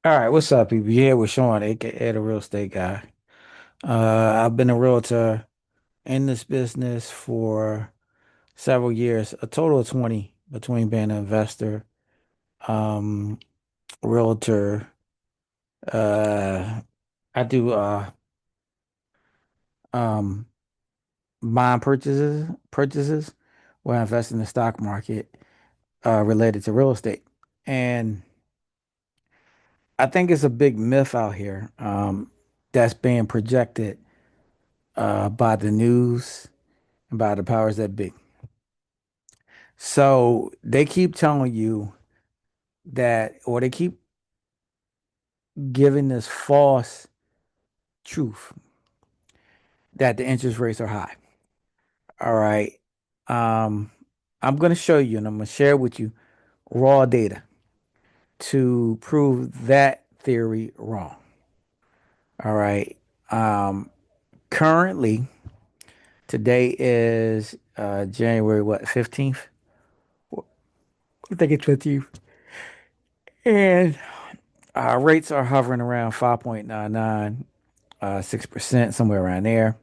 All right, what's up, people? You here with Sean, aka the real estate guy. I've been a realtor in this business for several years, a total of 20 between being an investor, um, realtor. Uh, I do um buying purchases where I invest in the stock market related to real estate. And I think it's a big myth out here that's being projected by the news by the powers that be. So they keep telling you that, or they keep giving this false truth that the interest rates are high. All right. Um, I'm going to show you and I'm going to share with you raw data to prove that theory wrong. All right. Um, Currently, today is January, what, 15th? I think it's 15th. And rates are hovering around 5.99, 6%, somewhere around there.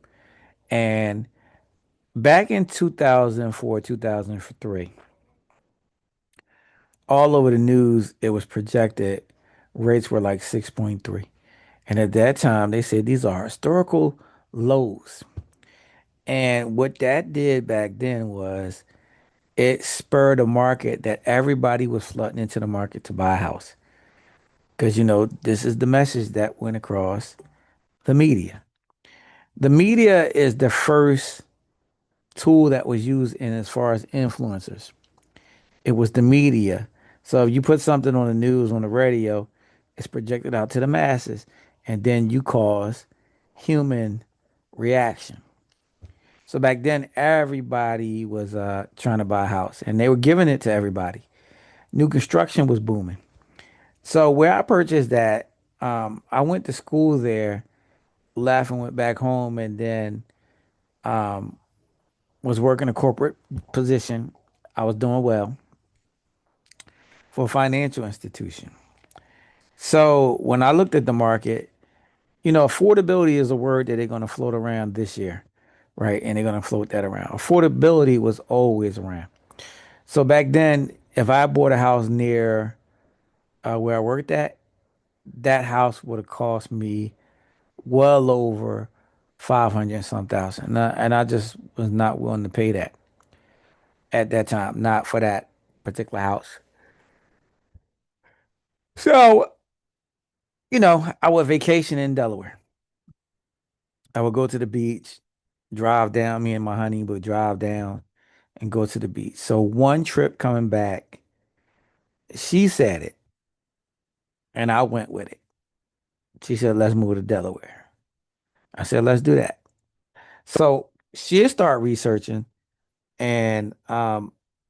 And back in 2004, 2003, all over the news, it was projected rates were like 6.3. And at that time, they said these are historical lows. And what that did back then was it spurred a market that everybody was flooding into the market to buy a house. Because, this is the message that went across the media. The media is the first tool that was used in as far as influencers. It was the media. So if you put something on the news, on the radio, it's projected out to the masses, and then you cause human reaction. So back then, everybody was trying to buy a house, and they were giving it to everybody. New construction was booming. So where I purchased that, I went to school there, left and went back home, and then was working a corporate position. I was doing well for a financial institution. So when I looked at the market, affordability is a word that they're going to float around this year, right? And they're going to float that around. Affordability was always around. So back then, if I bought a house near where I worked at, that house would have cost me well over 500 and some thousand. And I just was not willing to pay that at that time, not for that particular house. So, I would vacation in Delaware. I would go to the beach, drive down, me and my honey would drive down and go to the beach. So one trip coming back, she said it and I went with it. She said, let's move to Delaware. I said, let's do that. So she started researching and I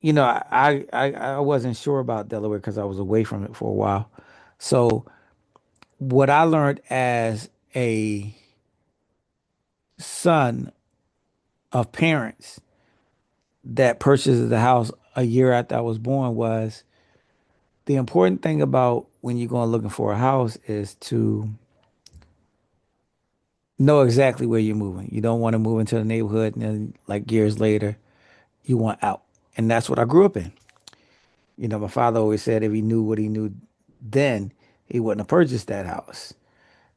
wasn't sure about Delaware because I was away from it for a while. So what I learned as a son of parents that purchased the house a year after I was born was the important thing about when you're going looking for a house is to know exactly where you're moving. You don't want to move into the neighborhood and then like years later you want out. And that's what I grew up in. My father always said if he knew what he knew then, he wouldn't have purchased that house.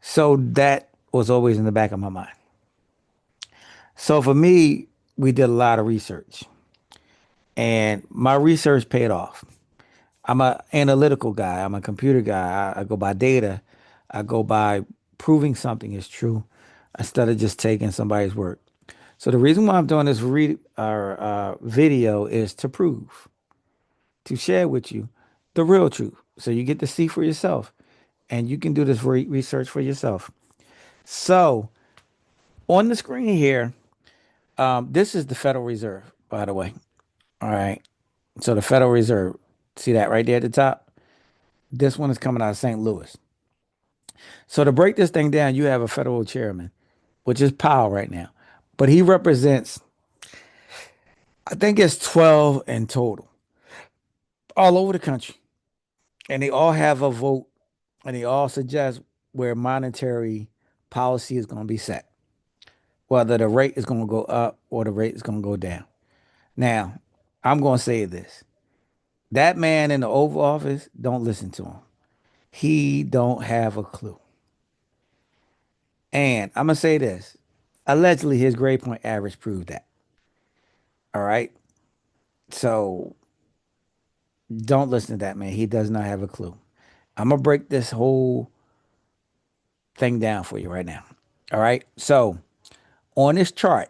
So that was always in the back of my mind. So for me, we did a lot of research and my research paid off. I'm a analytical guy. I'm a computer guy. I go by data. I go by proving something is true instead of just taking somebody's word. So the reason why I'm doing this video is to prove, to share with you the real truth. So you get to see for yourself and you can do this research for yourself. So on the screen here, this is the Federal Reserve, by the way. All right. So the Federal Reserve, see that right there at the top? This one is coming out of St. Louis. So to break this thing down, you have a federal chairman, which is Powell right now, but he represents, I think it's 12 in total, all over the country, and they all have a vote and they all suggest where monetary policy is going to be set, whether the rate is going to go up or the rate is going to go down. Now, I'm going to say this. That man in the Oval Office, don't listen to him. He don't have a clue. And I'm going to say this. Allegedly, his grade point average proved that. All right. So don't listen to that man. He does not have a clue. I'm going to break this whole thing down for you right now. All right. So on this chart,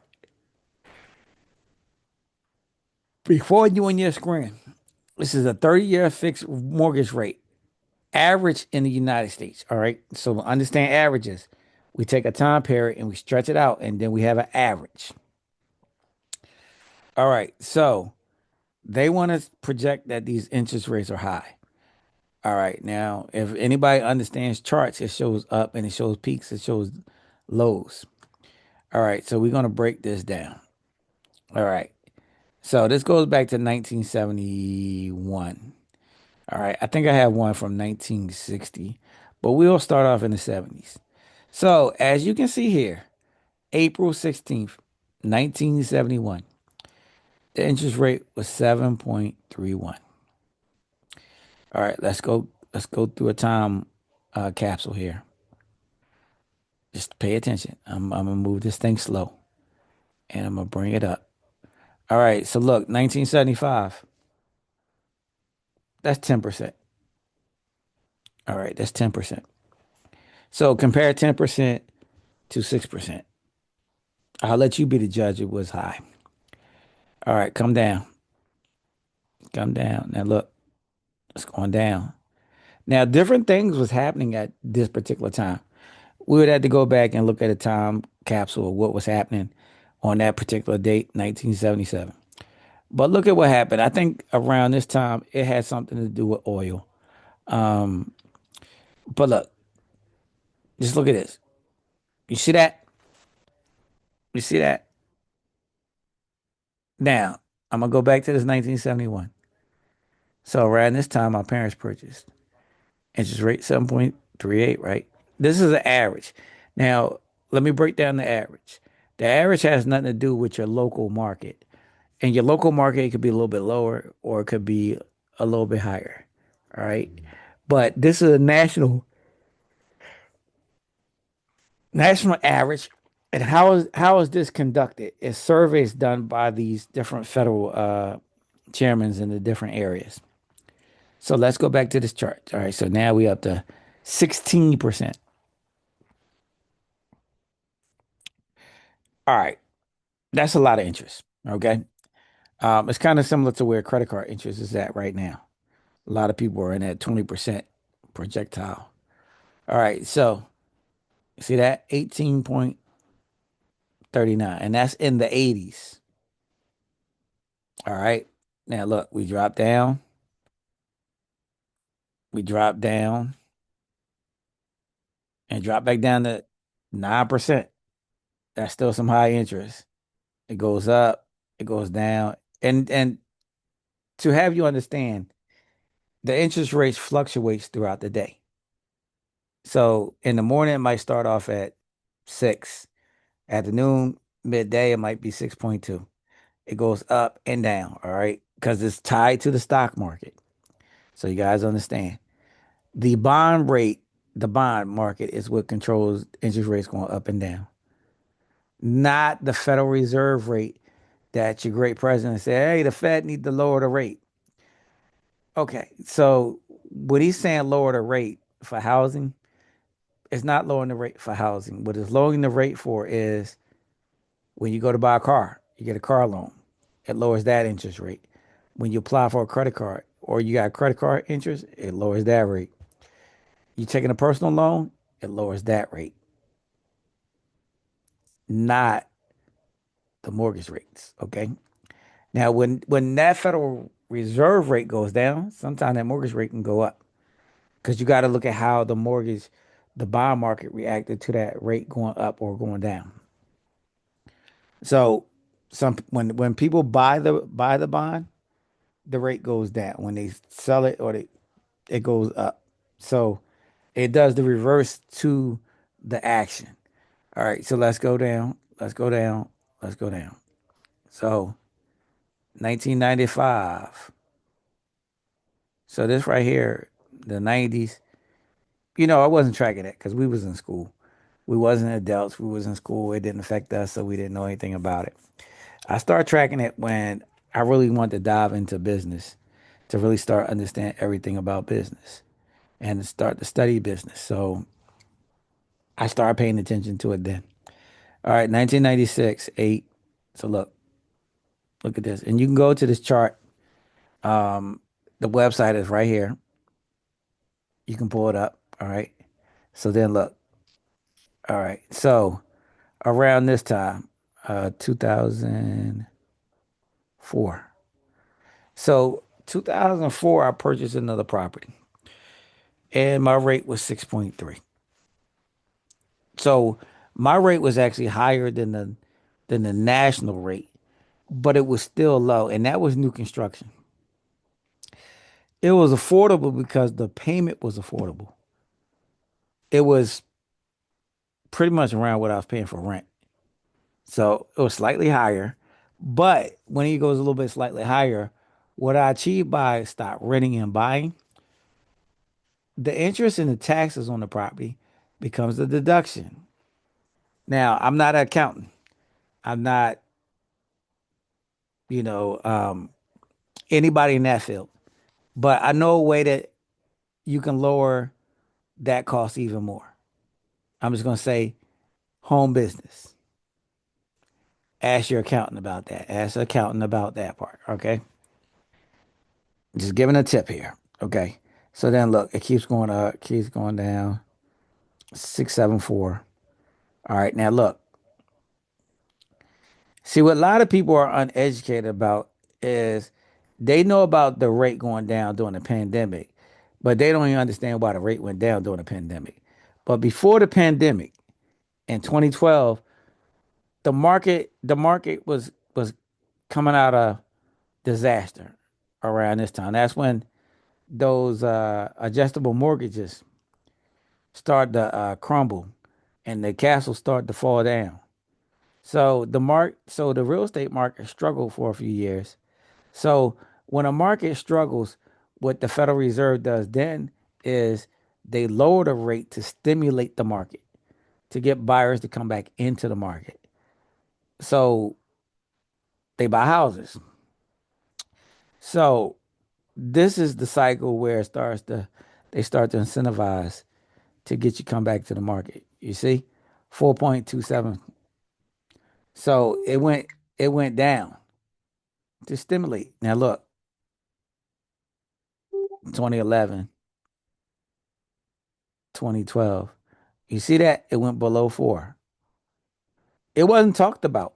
before you on your screen, this is a 30-year fixed mortgage rate, average in the United States. All right. So to understand averages. We take a time period and we stretch it out, and then we have an average. All right. So they want to project that these interest rates are high. All right. Now, if anybody understands charts, it shows up and it shows peaks, it shows lows. All right. So we're going to break this down. All right. So this goes back to 1971. All right. I think I have one from 1960, but we'll start off in the 70s. So as you can see here, April 16th, 1971, the interest rate was 7.31. All right, let's go through a time capsule here. Just pay attention. I'm gonna move this thing slow and I'm gonna bring it up. All right, so look, 1975, that's 10%. All right, that's 10%. So compare 10% to 6%. I'll let you be the judge. It was high. All right, come down. Come down. Now look, it's going down. Now, different things was happening at this particular time. We would have to go back and look at a time capsule of what was happening on that particular date, 1977. But look at what happened. I think around this time, it had something to do with oil. Um, but look, just look at this. You see that? You see that? Now, I'm gonna go back to this 1971. So around this time, my parents purchased. Interest rate 7.38, right? This is an average. Now, let me break down the average. The average has nothing to do with your local market. And your local market, it could be a little bit lower or it could be a little bit higher. All right. But this is a national average. And how is this conducted? It's surveys done by these different federal chairmen in the different areas. So let's go back to this chart. All right. So now we up to 16%. All right. That's a lot of interest. Okay. It's kind of similar to where credit card interest is at right now. A lot of people are in that 20% projectile. All right. So see that 18.39, and that's in the 80s. All right. Now look, we drop down and drop back down to 9%. That's still some high interest. It goes up, it goes down. And to have you understand, the interest rates fluctuates throughout the day. So in the morning, it might start off at 6. Afternoon, midday, it might be 6.2. It goes up and down, all right? Because it's tied to the stock market. So you guys understand. The bond rate, the bond market is what controls interest rates going up and down, not the Federal Reserve rate that your great president said, hey, the Fed need to lower the rate. Okay, so what he's saying lower the rate for housing, it's not lowering the rate for housing. What it's lowering the rate for is when you go to buy a car, you get a car loan. It lowers that interest rate. When you apply for a credit card or you got credit card interest, it lowers that rate. You taking a personal loan, it lowers that rate, not the mortgage rates. Okay. Now, when that Federal Reserve rate goes down, sometimes that mortgage rate can go up because you got to look at how the bond market reacted to that rate going up or going down. So, when people buy the bond, the rate goes down. When they sell it or it goes up. So It does the reverse to the action. All right, so let's go down. Let's go down. Let's go down. So 1995. So this right here, the 90s. I wasn't tracking it because we was in school. We wasn't adults. We was in school. It didn't affect us, so we didn't know anything about it. I started tracking it when I really wanted to dive into business, to really start understand everything about business and to start to study business. So I started paying attention to it then. All right, 1996, 8. So look at this. And you can go to this chart. Um, the website is right here. You can pull it up. All right. So then look. All right. So around this time, 2004. So 2004, I purchased another property and my rate was 6.3. So my rate was actually higher than the national rate, but it was still low, and that was new construction. It was affordable because the payment was affordable. It was pretty much around what I was paying for rent. So it was slightly higher. But when it goes a little bit slightly higher, what I achieved by stop renting and buying, the interest and the taxes on the property becomes the deduction. Now, I'm not an accountant. I'm not, you know, anybody in that field. But I know a way that you can lower that cost even more. I'm just going to say home business. Ask your accountant about that. Ask the accountant about that part. Okay. Just giving a tip here. Okay. So then look, it keeps going up, keeps going down. 674. All right. Now look, see what a lot of people are uneducated about is they know about the rate going down during the pandemic, but they don't even understand why the rate went down during the pandemic. But before the pandemic in 2012, the market was coming out of disaster around this time. That's when those adjustable mortgages start to crumble and the castle start to fall down. So the real estate market struggled for a few years. So when a market struggles, what the Federal Reserve does then is they lower the rate to stimulate the market, to get buyers to come back into the market. So they buy houses. So this is the cycle where they start to incentivize to get you come back to the market. You see, 4.27. So it went down to stimulate. Now look, 2011, 2012. You see that? It went below 4. It wasn't talked about.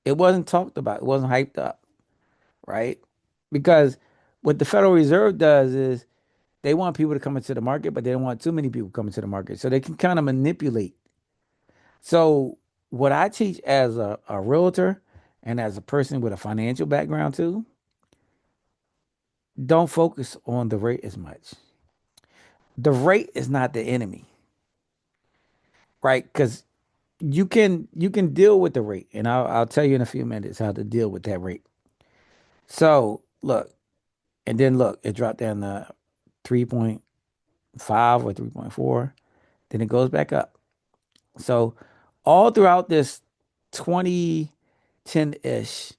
It wasn't talked about. It wasn't hyped up, right? Because what the Federal Reserve does is they want people to come into the market, but they don't want too many people coming to the market. So they can kind of manipulate. So what I teach as a realtor and as a person with a financial background too, don't focus on the rate as much. The rate is not the enemy, right? Because you can deal with the rate, and I'll tell you in a few minutes how to deal with that rate. So look, and then look, it dropped down to 3.5 or 3.4. Then it goes back up. So all throughout this 2010-ish,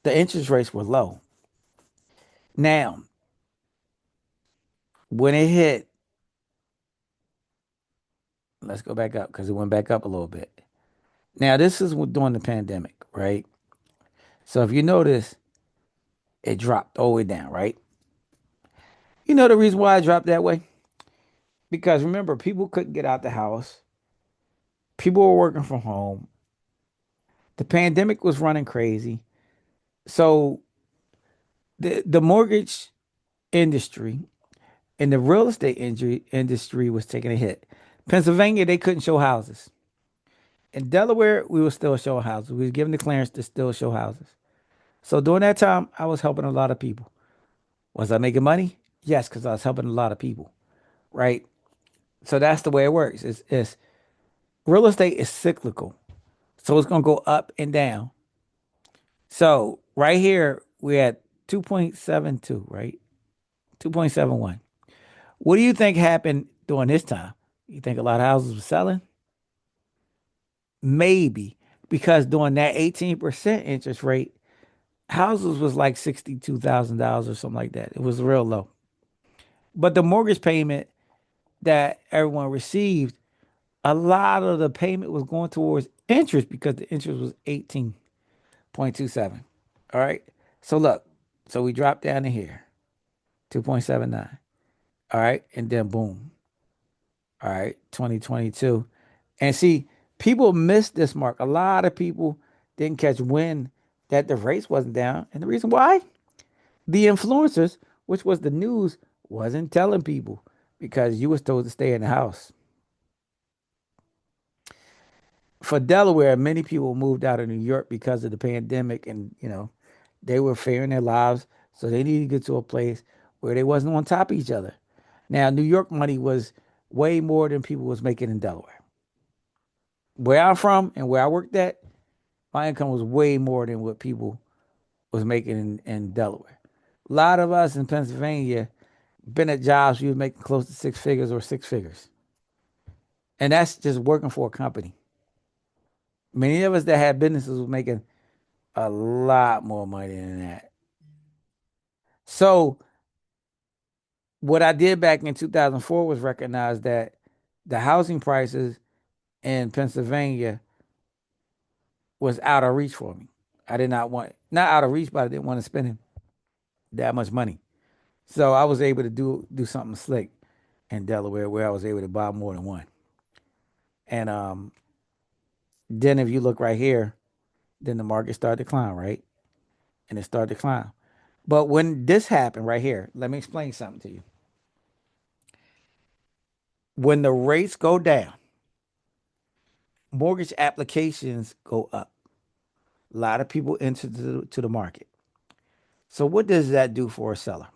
the interest rates were low. Now, when it hit, let's go back up because it went back up a little bit. Now, this is during the pandemic, right? So if you notice, it dropped all the way down, right? You know the reason why it dropped that way? Because remember, people couldn't get out the house. People were working from home. The pandemic was running crazy. So the mortgage industry and the real estate industry was taking a hit. Pennsylvania, they couldn't show houses. In Delaware, we were still showing houses. We was given the clearance to still show houses. So during that time, I was helping a lot of people. Was I making money? Yes, because I was helping a lot of people. right? So that's the way it works. It's real estate is cyclical. So it's gonna go up and down. So right here we're at 2.72, right? 2.71. What do you think happened during this time? You think a lot of houses were selling? Maybe because during that 18% interest rate, houses was like $62,000 or something like that. It was real low. But the mortgage payment that everyone received, a lot of the payment was going towards interest because the interest was 18.27. All right. So look, so we dropped down to here, 2.79. All right. And then boom. All right. 2022. And see, people missed this mark. A lot of people didn't catch wind that the rates wasn't down. And the reason why? The influencers, which was the news, wasn't telling people because you was told to stay in the house. For Delaware, many people moved out of New York because of the pandemic and, they were fearing their lives. So they needed to get to a place where they wasn't on top of each other. Now, New York money was way more than people was making in Delaware. Where I'm from and where I worked at, my income was way more than what people was making in Delaware. A lot of us in Pennsylvania been at jobs we was making close to six figures or six figures. And that's just working for a company. Many of us that had businesses was making a lot more money than that. So what I did back in 2004 was recognize that the housing prices in Pennsylvania was out of reach for me. I did not want, not out of reach, but I didn't want to spend that much money. So I was able to do something slick in Delaware where I was able to buy more than one. And then if you look right here, then the market started to climb, right? And it started to climb. But when this happened right here, let me explain something to you. When the rates go down, mortgage applications go up. A lot of people enter to the market. So what does that do for a seller?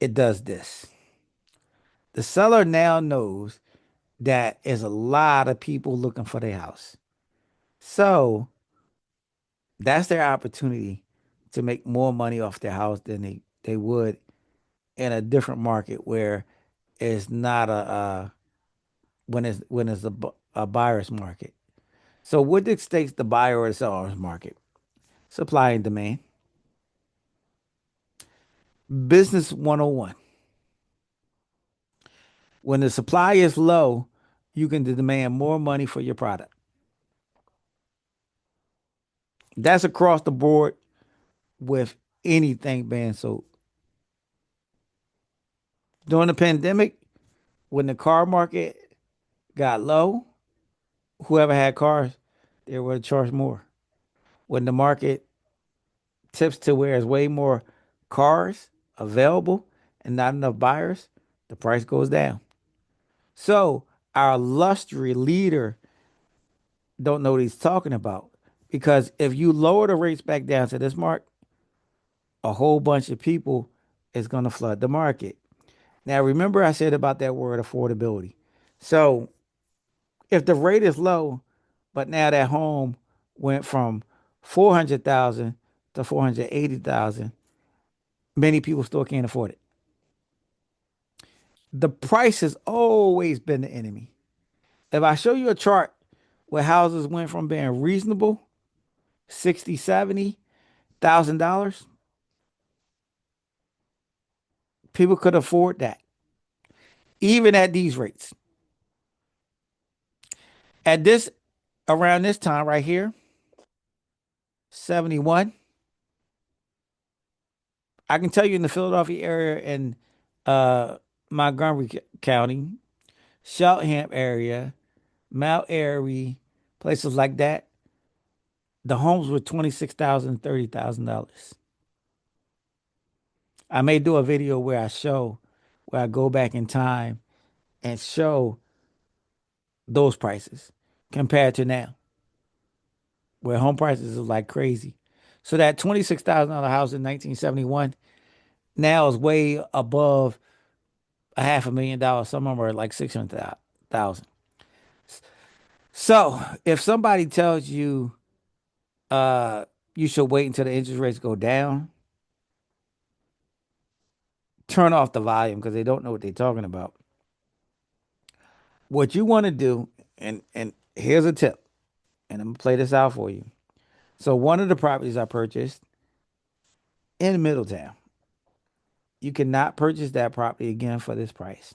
It does this. The seller now knows that there's a lot of people looking for their house. So that's their opportunity to make more money off their house than they would in a different market where it's not when it's a buyer's market. So what dictates the buyer or the seller's market? Supply and demand. Business 101. When the supply is low, you can demand more money for your product. That's across the board with anything being sold. During the pandemic, when the car market got low, whoever had cars, they were charged more. When the market tips to where there's way more cars available and not enough buyers, the price goes down. So our luxury leader don't know what he's talking about because if you lower the rates back down to this mark, a whole bunch of people is going to flood the market. Now, remember I said about that word affordability. So if the rate is low, but now that home went from 400,000 to 480,000, many people still can't afford it. The price has always been the enemy. If I show you a chart where houses went from being reasonable, 60, 70,000 dollars, people could afford that, even at these rates. At this around this time right here, 71. I can tell you in the Philadelphia area and uh Montgomery County, Cheltenham area, Mount Airy, places like that, the homes were 26,000, $30,000. I may do a video where I go back in time and show those prices compared to now, where home prices are like crazy. So that $26,000 house in 1971 now is way above. a $500,000. Some of them are like 600,000. So if somebody tells you uh you should wait until the interest rates go down, turn off the volume because they don't know what they're talking about. What you want to do, and here's a tip, and I'm gonna play this out for you. So one of the properties I purchased in Middletown, you cannot purchase that property again for this price.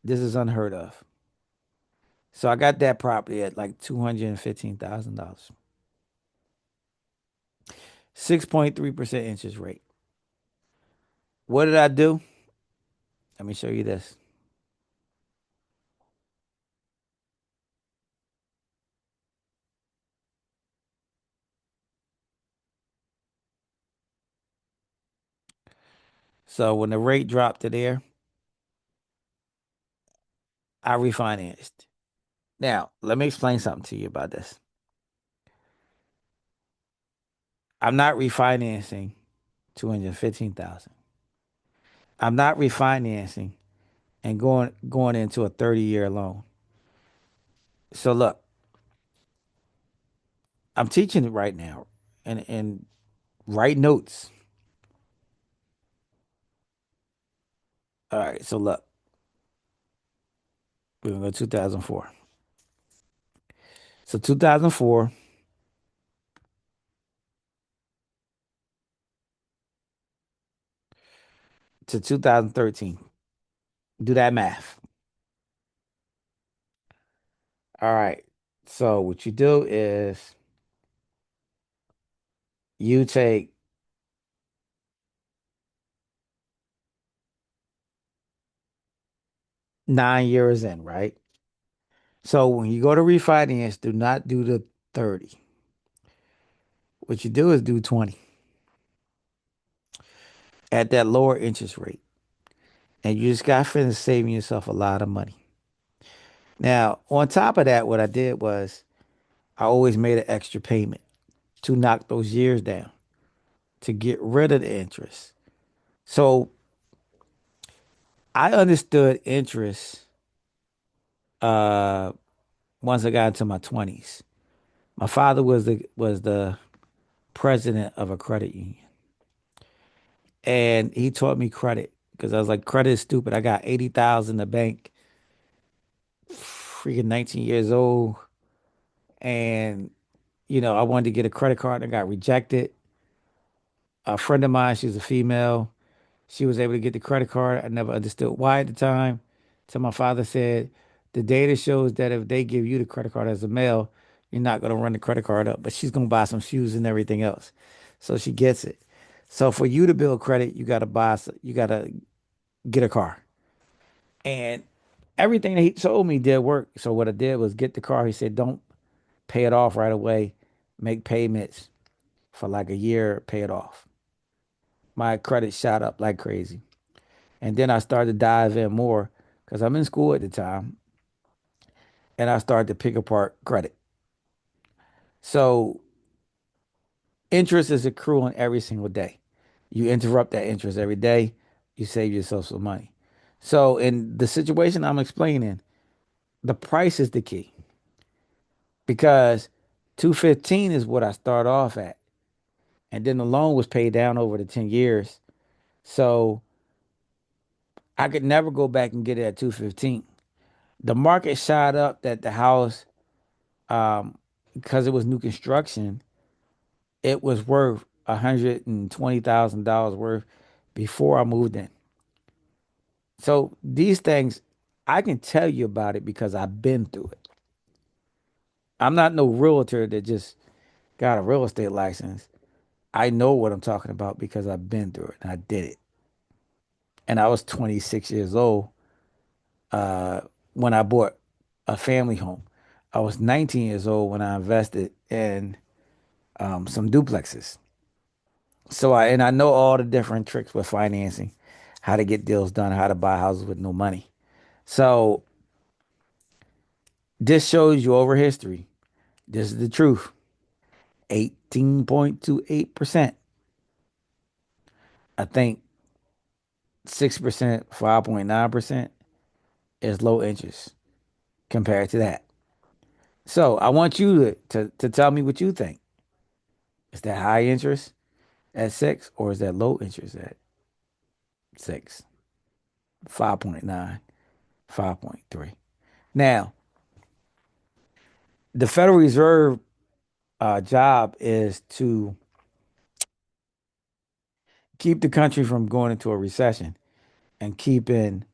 This is unheard of. So I got that property at like $215,000. 6.3% interest rate. What did I do? Let me show you this. So when the rate dropped to there, I refinanced. Now, let me explain something to you about this. I'm not refinancing 215,000. I'm not refinancing and going into a 30-year loan. So look, I'm teaching it right now and write notes. All right, so look, we're gonna go 2004. So 2004 to 2013. Do that math. All right. So what you do is you take 9 years in, right? So when you go to refinance, do not do the 30. What you do is do 20 at that lower interest rate. And you just got finished saving yourself a lot of money. Now, on top of that, what I did was I always made an extra payment to knock those years down to get rid of the interest. So I understood interest uh once I got into my 20s. My father was the president of a credit union. And he taught me credit because I was like, credit is stupid. I got 80,000 in the bank, freaking 19 years old. And, I wanted to get a credit card and I got rejected. A friend of mine, she's a female. She was able to get the credit card. I never understood why at the time. So my father said, the data shows that if they give you the credit card as a male, you're not going to run the credit card up, but she's going to buy some shoes and everything else. So she gets it. So for you to build credit, you got to get a car. And everything that he told me did work. So what I did was get the car. He said, don't pay it off right away. Make payments for like a year, pay it off. My credit shot up like crazy. And then I started to dive in more because I'm in school at the time and I started to pick apart credit. So interest is accruing every single day. You interrupt that interest every day, you save yourself some money. So in the situation I'm explaining, the price is the key because 215 is what I start off at. And then the loan was paid down over the 10 years. So I could never go back and get it at 215. The market shot up that the house, um, because it was new construction, it was worth $120,000 worth before I moved in. So these things, I can tell you about it because I've been through it. I'm not no realtor that just got a real estate license. I know what I'm talking about because I've been through it and I did it. And I was 26 years old uh, when I bought a family home. I was 19 years old when I invested in some duplexes. And I know all the different tricks with financing, how to get deals done, how to buy houses with no money. So this shows you over history. This is the truth. 18.28%. I think 6%, 5.9% is low interest compared to that. So I want you to tell me what you think. Is that high interest at six, or is that low interest at six? 5.9, 5.3. Now, the Federal Reserve job is to keep the country from going into a recession and keeping,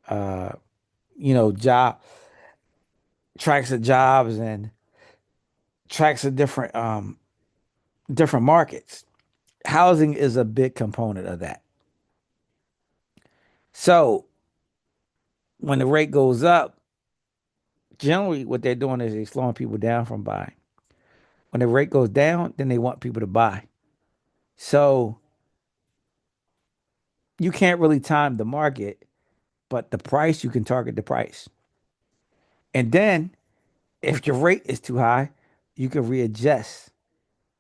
uh, job tracks of jobs and tracks of different markets. Housing is a big component of that. So when the rate goes up, generally what they're doing is they're slowing people down from buying. When the rate goes down, then they want people to buy. So you can't really time the market, but the price, you can target the price. And then if your rate is too high, you can readjust.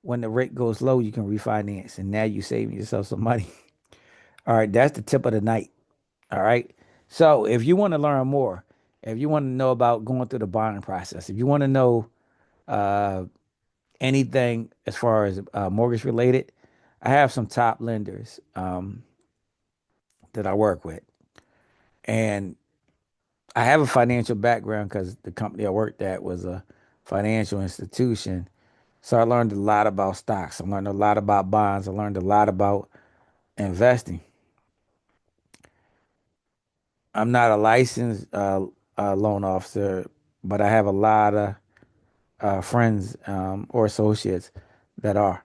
When the rate goes low, you can refinance. And now you're saving yourself some money. All right, that's the tip of the night. All right. So if you want to learn more, if you want to know about going through the buying process, if you want to know uh, anything as far as mortgage related, I have some top lenders that I work with. And I have a financial background because the company I worked at was a financial institution. So I learned a lot about stocks. I learned a lot about bonds. I learned a lot about investing. I'm not a licensed loan officer, but I have a lot of friends or associates that are.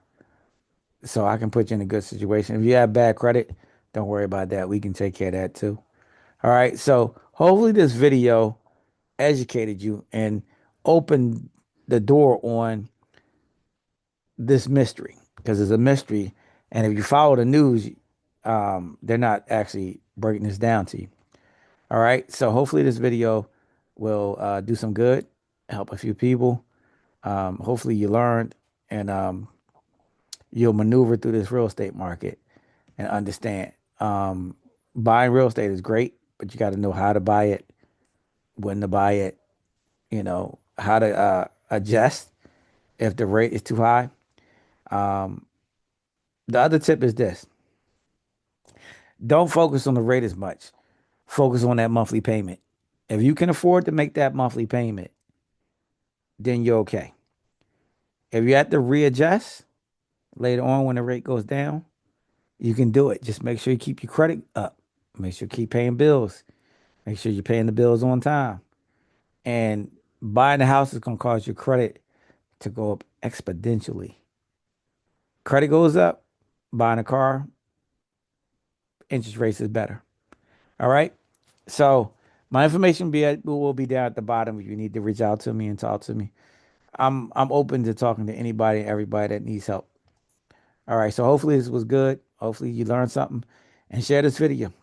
So I can put you in a good situation. If you have bad credit, don't worry about that. We can take care of that too. All right. So hopefully this video educated you and opened the door on this mystery because it's a mystery. And if you follow the news, they're not actually breaking this down to you. All right. So hopefully this video will do some good, help a few people. Hopefully you learned and you'll maneuver through this real estate market and understand. Buying real estate is great, but you got to know how to buy it, when to buy it, how to adjust if the rate is too high. Um, the other tip is this: don't focus on the rate as much. Focus on that monthly payment. If you can afford to make that monthly payment, then you're okay. If you have to readjust later on when the rate goes down, you can do it. Just make sure you keep your credit up. Make sure you keep paying bills. Make sure you're paying the bills on time. And buying a house is going to cause your credit to go up exponentially. Credit goes up, buying a car, interest rates is better. All right. So my information will be down at the bottom if you need to reach out to me and talk to me. I'm open to talking to anybody and everybody that needs help. All right. So hopefully this was good. Hopefully you learned something and share this video.